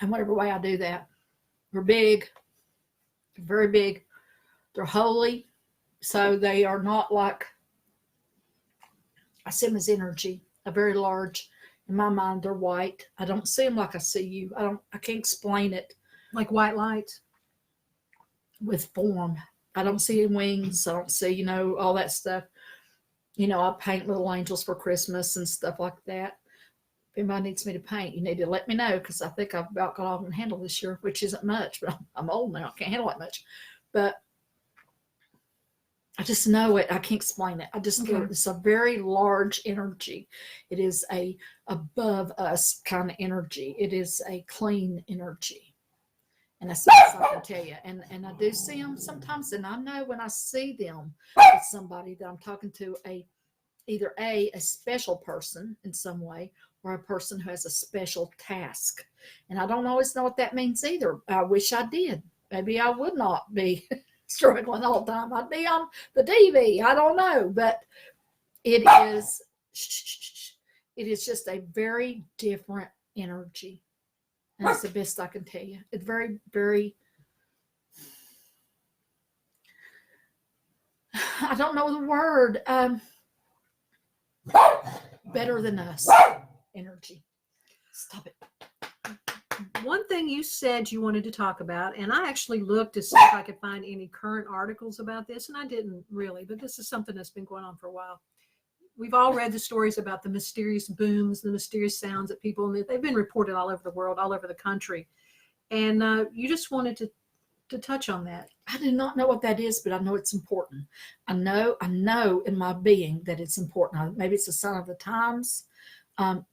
And whatever way I do that, they're big. very big. They're holy. So they are not like, I see them as energy, a very large. In my mind, they're white. I don't see them like I see you. I can't explain it. Like white light with form. I don't see wings. I don't see, all that stuff. I paint little angels for Christmas and stuff like that. If anybody needs me to paint, you need to let me know, because I think I've about got all I can handle this year, which isn't much, but I'm old now. I can't handle that much. But I just know it. I can't explain it. I just feel it's a very large energy. It is a above us kind of energy. It is a clean energy. And that's the best I can tell you. And I do see them sometimes, and I know when I see them, it's somebody that I'm talking to, either a special person in some way, or a person who has a special task. And I don't always know what that means either. I wish I did. Maybe I would not be struggling all the time. I'd be on the TV. I don't know. But it is just a very different energy. And that's the best I can tell you. It's very, very, I don't know the word, better than us energy. Stop it. One thing you said you wanted to talk about, and I actually looked to see if I could find any current articles about this, and I didn't really, but this is something that's been going on for a while. We've all read the stories about the mysterious booms, the mysterious sounds that people, they've been reported all over the world, all over the country. And you just wanted to touch on that. I do not know what that is, but I know it's important. I know in my being that it's important. Maybe it's a sign of the times.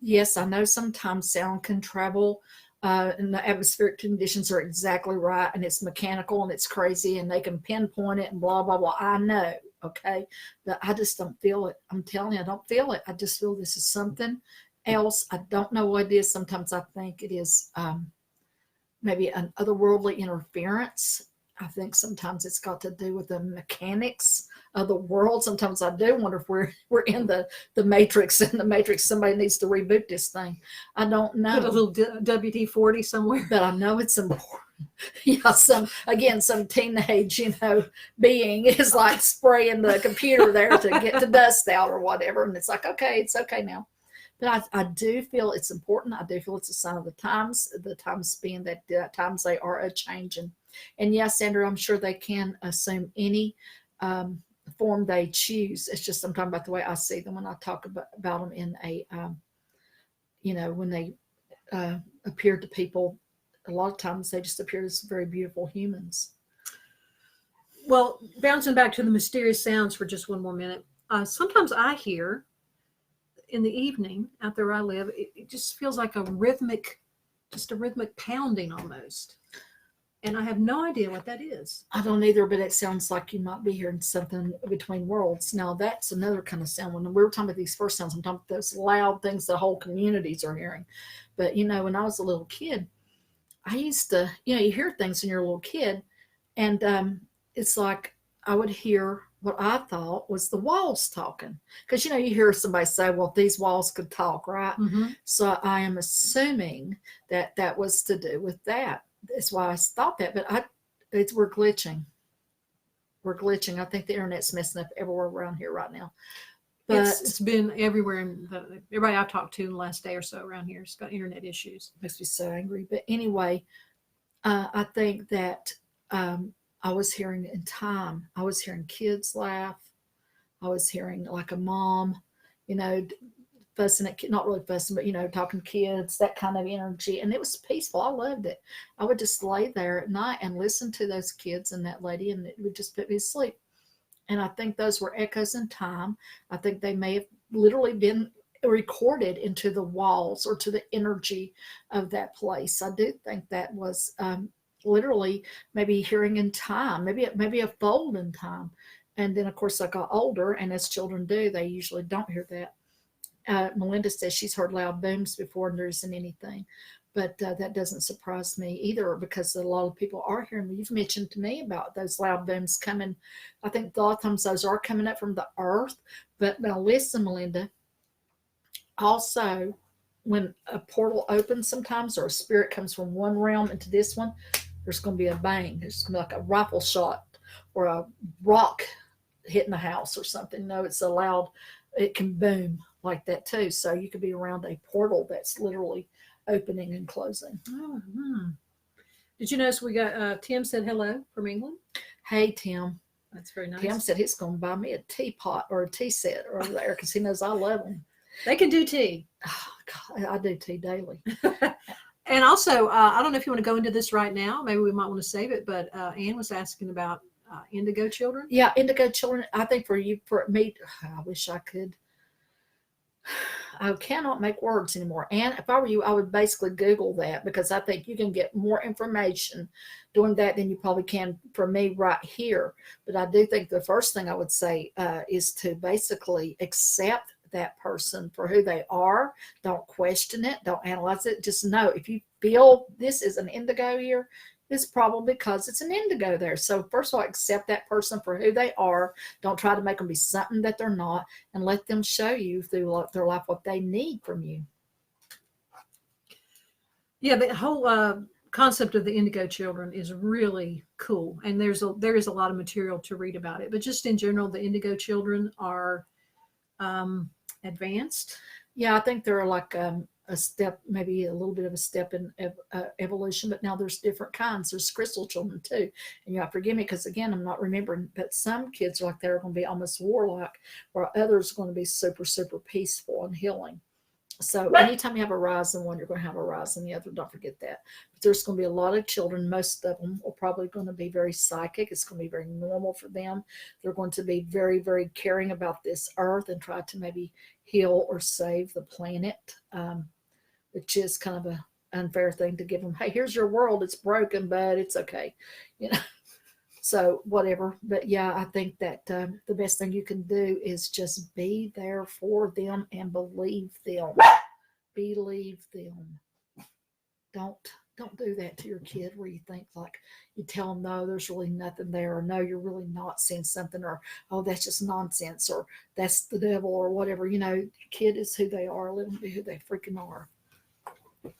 Yes, I know sometimes sound can travel, and the atmospheric conditions are exactly right, and it's mechanical and it's crazy, and they can pinpoint it and blah, blah, blah. I know. Okay, but I just don't feel it. I'm telling you, I don't feel it. I just feel this is something else. I don't know what it is. Sometimes I think it is maybe an otherworldly interference. I think sometimes it's got to do with the mechanics of the world. Sometimes I do wonder if we're in the matrix. In the matrix, somebody needs to reboot this thing. I don't know. Put a little WD-40 somewhere. But I know it's important. Yeah, some teenage, being is like spraying the computer there to get the dust out or whatever. And it's like, okay, it's okay now. But I do feel it's important. I do feel it's a sign of the times being that times they are a-changing. And yes, Sandra, I'm sure they can assume any form they choose. It's just I'm talking about the way I see them when I talk about them in a, when they appear to people. A lot of times they just appear as very beautiful humans. Well, bouncing back to the mysterious sounds for just one more minute. Sometimes I hear in the evening out there where I live, it just feels like a rhythmic pounding almost. And I have no idea what that is. I don't either, but it sounds like you might be hearing something between worlds. Now, that's another kind of sound. When we were talking about these first sounds, I'm talking about those loud things the whole communities are hearing. But, when I was a little kid, I used to, you hear things when you're a little kid, and it's like I would hear what I thought was the walls talking. Because, you hear somebody say, well, these walls could talk, right? Mm-hmm. So I am assuming that was to do with that. That's why I thought that. But we're glitching. We're glitching. I think the internet's messing up everywhere around here right now. But it's been everywhere. Everybody I've talked to in the last day or so around here has got internet issues. Makes me so angry. But anyway, I think that I was hearing in time. I was hearing kids laugh. I was hearing like a mom, fussing at, not really fussing, but, talking to kids, that kind of energy. And it was peaceful. I loved it. I would just lay there at night and listen to those kids and that lady, and it would just put me to sleep. And I think those were echoes in time. I think they may have literally been recorded into the walls or to the energy of that place. I do think that was literally maybe hearing in time, maybe a fold in time. And then, of course, I got older, and as children do, they usually don't hear that. Melinda says she's heard loud booms before, and there isn't anything. But that doesn't surprise me either, because a lot of people are hearing. You've mentioned to me about those loud booms coming. I think a lot of times those are coming up from the earth. But now listen, Melinda. Also, when a portal opens sometimes, or a spirit comes from one realm into this one, there's going to be a bang. It's going to be like a rifle shot or a rock hitting the house or something. No, it's a loud, it can boom like that too. So you could be around a portal that's literally opening and closing. Oh, Did you notice we got Tim said hello from England? Hey, Tim. That's very nice. Tim said he's going to buy me a teapot or a tea set over there because he knows I love them. They can do tea. Oh, God, I do tea daily. And also, I don't know if you want to go into this right now. Maybe we might want to save it. But Anne was asking about indigo children. Yeah, indigo children. I think for me, I wish I could. I cannot make words anymore. And if I were you, I would basically Google that because I think you can get more information doing that than you probably can from me right here. But I do think the first thing I would say is to basically accept that person for who they are. Don't question it. Don't analyze it. Just know if you feel this is an indigo here, it's probably because it's an indigo there. So first of all, accept that person for who they are. Don't try to make them be something that they're not, and let them show you through their life what they need from you. Yeah, the whole concept of the indigo children is really cool, and there is a lot of material to read about it. But just in general, the indigo children are advanced. Yeah, I think they're like a step, maybe a little bit of a step in evolution, but now there's different kinds. There's crystal children too. And you have to forgive me because, again, I'm not remembering, but some kids like that are going to be almost warlike, while others are going to be super, super peaceful and healing. So anytime you have a rising one, you're going to have a rising the other. Don't forget that. But there's going to be a lot of children. Most of them are probably going to be very psychic. It's going to be very normal for them. They're going to be very, very caring about this earth and try to maybe heal or save the planet, which is kind of an unfair thing to give them. Hey, here's your world. It's broken, but it's okay. You know. So whatever. But yeah, I think that the best thing you can do is just be there for them and believe them. Believe them. Don't do that to your kid where you think like you tell them, no, there's really nothing there, or no, you're really not seeing something, or oh, that's just nonsense, or that's the devil, or whatever. You know, your kid is who they are. Let them be who they freaking are.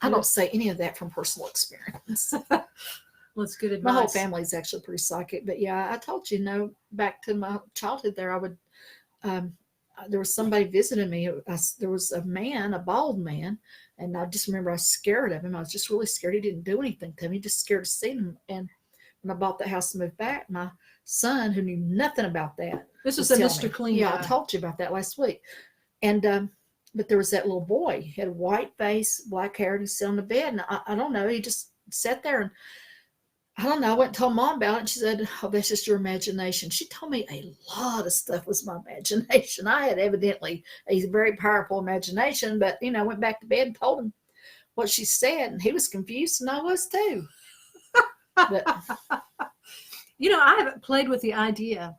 I don't say any of that from personal experience. Well, it's good advice. My whole family is actually pretty psychic, but yeah, I told you, back to my childhood there, I would, there was somebody visiting me. There was a man, a bald man, and I just remember I was scared of him. I was just really scared. He didn't do anything to me, just scared to see him. And when I bought the house and moved back, my son, who knew nothing about that, this is a Mr. Clean Yeah, guy. I told you about that last week. And but there was that little boy. He had a white face, black hair, and he sat on the bed. And I don't know, he just sat there, and I don't know. I went and told Mom about it, and she said, oh, that's just your imagination. She told me a lot of stuff was my imagination. I had evidently a very powerful imagination, but, went back to bed and told him what she said, and he was confused, and I was too. But, I haven't played with the idea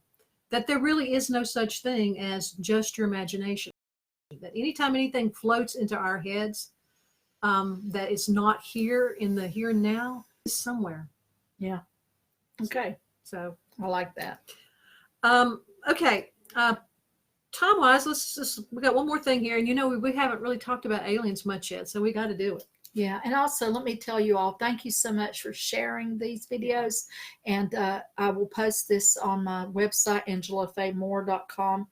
that there really is no such thing as just your imagination. That anytime anything floats into our heads, that is not here in the here and now, is somewhere. Yeah. Okay. So I like that. Okay. Time-wise, we got one more thing here, and we haven't really talked about aliens much yet, so we got to do it. Yeah, and also let me tell you all, thank you so much for sharing these videos, and I will post this on my website, AngelaFayeMoore.com,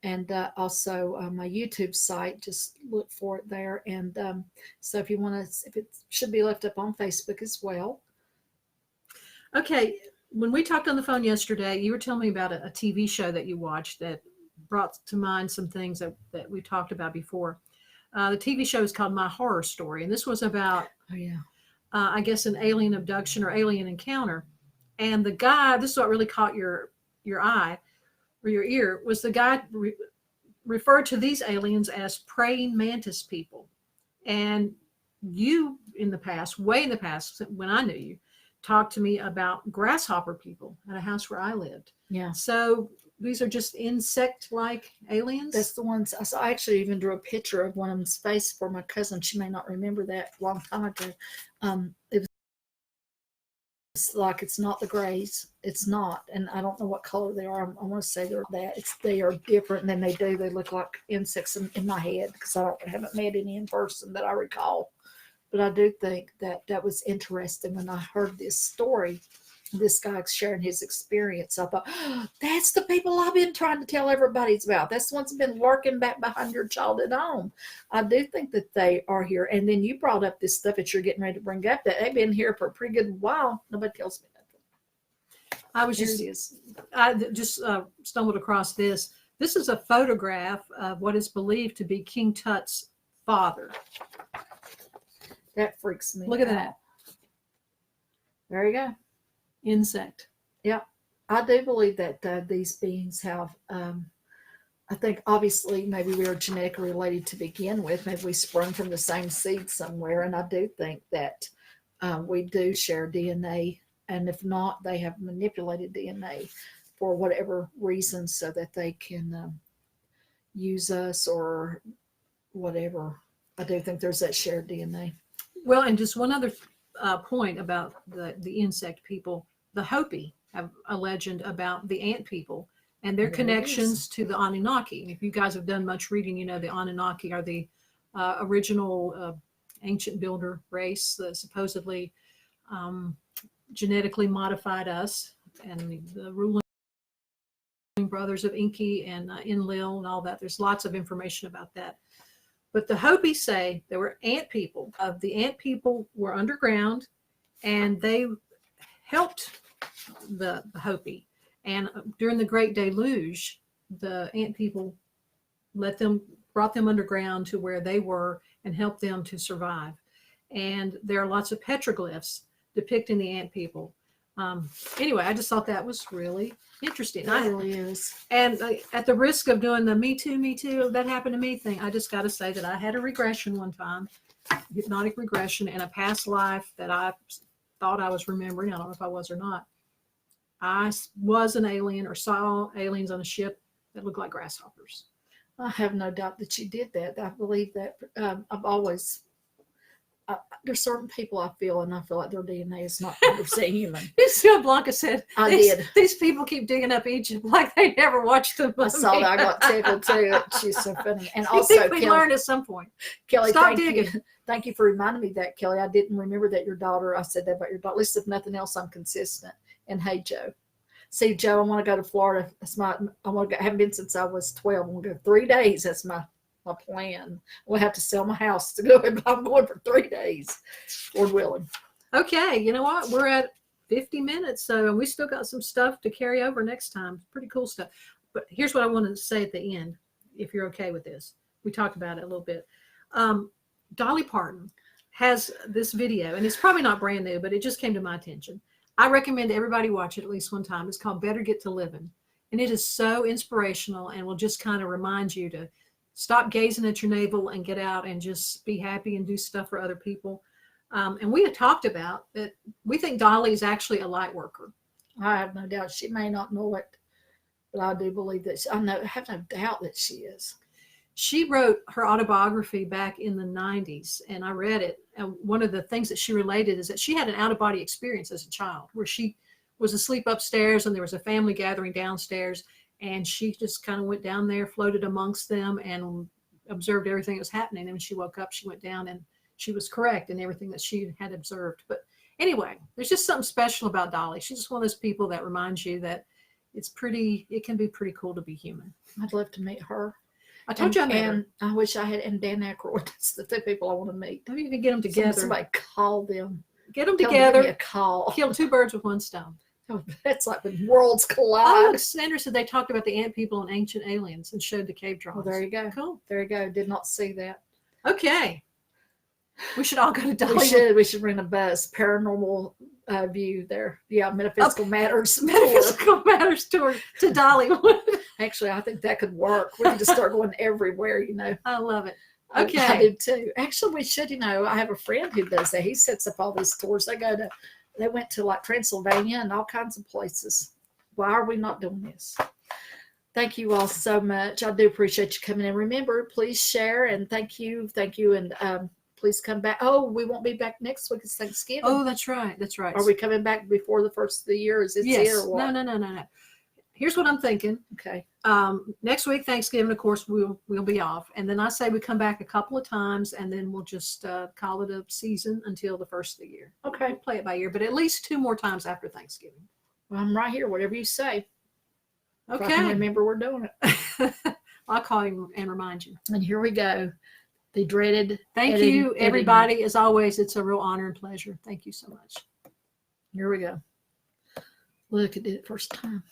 and also my YouTube site. Just look for it there, and so if you want to, if it should be left up on Facebook as well. Okay, when we talked on the phone yesterday, you were telling me about a TV show that you watched that brought to mind some things that we talked about before. The TV show is called My Horror Story, and this was about, I guess, an alien abduction or alien encounter. And the guy, this is what really caught your eye or your ear, was the guy referred to these aliens as praying mantis people. And you, in the past, way in the past, when I knew you, talked to me about grasshopper people at a house where I lived. Yeah. So these are just insect-like aliens? That's the ones. I actually even drew a picture of one of them's face for my cousin. She may not remember that a long time ago. It was like, it's not the grays. It's not. And I don't know what color they are. I want to say they're that. They are different than they do. They look like insects in my head because I haven't met any in person that I recall. But I do think that that was interesting when I heard this story. This guy sharing his experience. I thought, oh, that's the people I've been trying to tell everybody about. That's the ones who've been lurking back behind your childhood home. I do think that they are here. And then you brought up this stuff that you're getting ready to bring up, that they've been here for a pretty good while. Nobody tells me nothing. I just stumbled across this. This is a photograph of what is believed to be King Tut's father. That freaks me Look at out. that. There you go. Insect. Yeah, I do believe that these beings have, I think obviously maybe we are genetically related to begin with. Maybe we sprung from the same seed somewhere. And I do think that we do share DNA. And if not, they have manipulated DNA for whatever reason so that they can use us or whatever. I do think there's that shared DNA. Well, and just one other point about the insect people. The Hopi have a legend about the ant people and their connections to the Anunnaki. And if you guys have done much reading, you know the Anunnaki are the original ancient builder race that supposedly genetically modified us, and the ruling brothers of Enki and Enlil and all that. There's lots of information about that. But the Hopi say there were ant people. The ant people were underground, and they helped the Hopi. And during the Great Deluge, the ant people brought them underground to where they were and helped them to survive. And there are lots of petroglyphs depicting the ant people. Anyway, I just thought that was really interesting. It really is. And at the risk of doing the me too, that happened to me thing, I just got to say that I had a regression one time, hypnotic regression, in a past life that I thought I was remembering. I don't know if I was or not. I was an alien or saw aliens on a ship that looked like grasshoppers. I have no doubt that you did that. I believe that. I've always, there's certain people I feel like their DNA is not 100% human. You see what Blanca said? I did. These people keep digging up Egypt like they never watched the movie. I saw that. I got tickled too. She's so funny. And You also, think we learned at some point. Kelly, Stop thank digging. you. Thank you for reminding me that, Kelly. I didn't remember that your daughter, I said that about your daughter. At least if nothing else, I'm consistent. And hey, Joe. See, Joe, I want to go to Florida. I haven't been since I was 12. I want to go 3 days. That's my plan. We'll have to sell my house to go. I'm going for 3 days, Lord willing. Okay, you know what? We're at 50 minutes, so we still got some stuff to carry over next time. Pretty cool stuff. But here's what I wanted to say at the end, if you're okay with this. We talked about it a little bit. Dolly Parton has this video, and it's probably not brand new, but it just came to my attention. I recommend everybody watch it at least one time. It's called Better Get to Living. And it is so inspirational and will just kind of remind you to stop gazing at your navel and get out and just be happy and do stuff for other people. And we had talked about that. We think Dolly is actually a light worker. I have no doubt. She may not know it, but I do believe that I have no doubt that she is. She wrote her autobiography back in the 90s, and I read it. And one of the things that she related is that she had an out-of-body experience as a child where she was asleep upstairs and there was a family gathering downstairs, and she just kind of went down there, floated amongst them, and observed everything that was happening. And when she woke up, she went down and she was correct in everything that she had observed. But anyway, there's just something special about Dolly. She's just one of those people that reminds you that it can be pretty cool to be human. I'd love to meet her. I told you I met her. And I wish I had, and Dan Aykroyd. That's the two people I want to meet. Maybe you can get them together. Somebody call them. Get them Tell together. Them to give me a call. Kill two birds with one stone. Oh, that's like when worlds collide. Oh, look, Sandra said they talked about the ant people and ancient aliens and showed the cave drawings. Well, there you go. Cool. There you go. Did not see that. Okay. We should all go to Dolly. We should rent a bus. Paranormal view there. Yeah, metaphysical matters. Metaphysical matters tour to Dollywood. Actually, I think that could work. We could just start going everywhere, you know. I love it. Okay. I do too. Actually, we should, you know, I have a friend who does that. He sets up all these tours. They went to like Transylvania and all kinds of places. Why are we not doing this? Thank you all so much. I do appreciate you coming in. Remember, please share, and thank you. And please come back. Oh, we won't be back next week. It's Thanksgiving. Oh, that's right. That's right. Are we coming back before the first of the year? Is it yes. here or what? No. here's what I'm thinking. Okay. Next week, Thanksgiving, of course, we'll be off. And then I say we come back a couple of times, and then we'll just call it a season until the first of the year. Okay. We'll play it by ear, but at least 2 more times after Thanksgiving. Well, I'm right here. Whatever you say. If I can Okay. remember we're doing it. I'll call you and remind you. And here we go. The dreaded. Thank you, everybody. As always, it's a real honor and pleasure. Thank you so much. Here we go. Look, I did it first time.